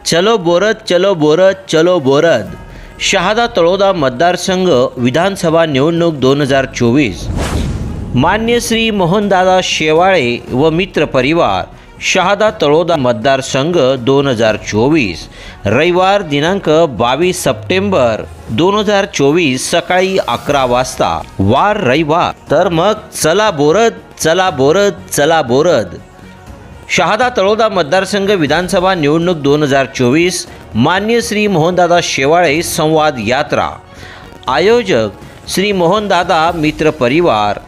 चलो बोरद, चलो बोरद, चलो बोरद। शहादा तळोदा मतदारसंघ विधानसभा निवडणूक 2024। मान्य श्री मोहनदादा शेवाळे व मित्र परिवार, शहादा तळोदा मतदारसंघ 2024। रविवार दिनांक 22 सप्टेंबर 2024 सकाळी 11 वाजता। वार रविवार। तर मग चला बोरद, चला बोरद, चला बोरद। शहादा तळोदा मतदारसंघ विधानसभा निवडणूक 2024। मान्य श्री मोहनदादा शेवाळे संवाद यात्रा। आयोजक श्री मोहनदादा मित्र परिवार।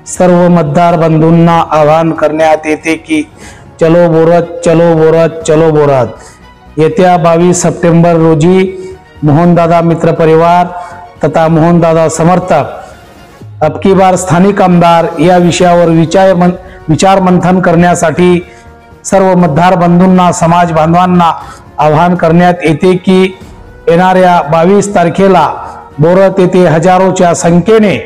सर्व मतदार बंधूंना आवाहन करण्यात येते की चलो बोरद, चलो बोरद, चलो बोरद। येत्या 22 सप्टेंबर रोजी मोहनदादा मित्र परिवार तथा मोहनदादा समर्थक अब की बार स्थानिक आमदार या विषयावर विचार मंथन करण्यासाठी सर्व मतदार बंधूंना, समाज बांधवांना आवाहन करण्यात येते की येणाऱ्या 22 तारखेला बोरद येथे हजारोच्या संख्येने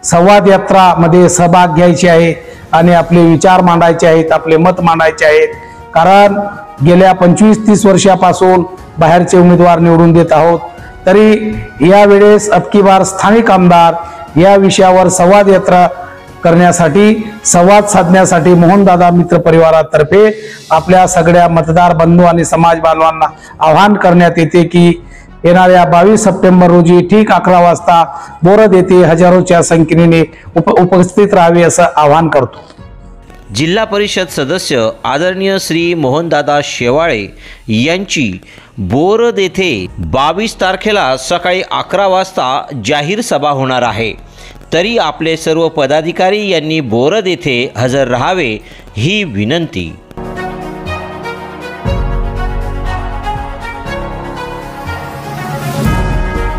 संवाद यात्रा मध्ये सहभाग घ्यायचे आहे आणि आपले विचार मांडायचे आहेत, आपले मत मांडायचे आहेत। कारण गेल्या 25-30 वर्षापासून बाहेरचे उमेदवार निवडून देत आहोत, तरी या वेळेस अब की बार स्थानिक आमदार या विषयावर संवाद यात्रा करण्यासाठी, संवाद साधण्यासाठी मोहनदादा मित्र परिवारातर्फे आपल्या सगळ्या मतदार बंधू आणि समाज बांधवांना आवाहन करण्यात येते की येणाऱ्या 22 सप्टेंबर रोजी ठीक 11 वाजता बोरद येथे हजारोच्या संख्येने उपस्थित राहावे असं आवाहन करतो। जिल्हा परिषद सदस्य आदरणीय श्री मोहनदादा शेवाळे यांची बोरद येथे 22 तारखेला सकाळी 11 वाजता जाहीर सभा होणार आहे, तरी आपले सर्व पदाधिकारी यांनी बोरद येथे हजर राहावे ही विनंती।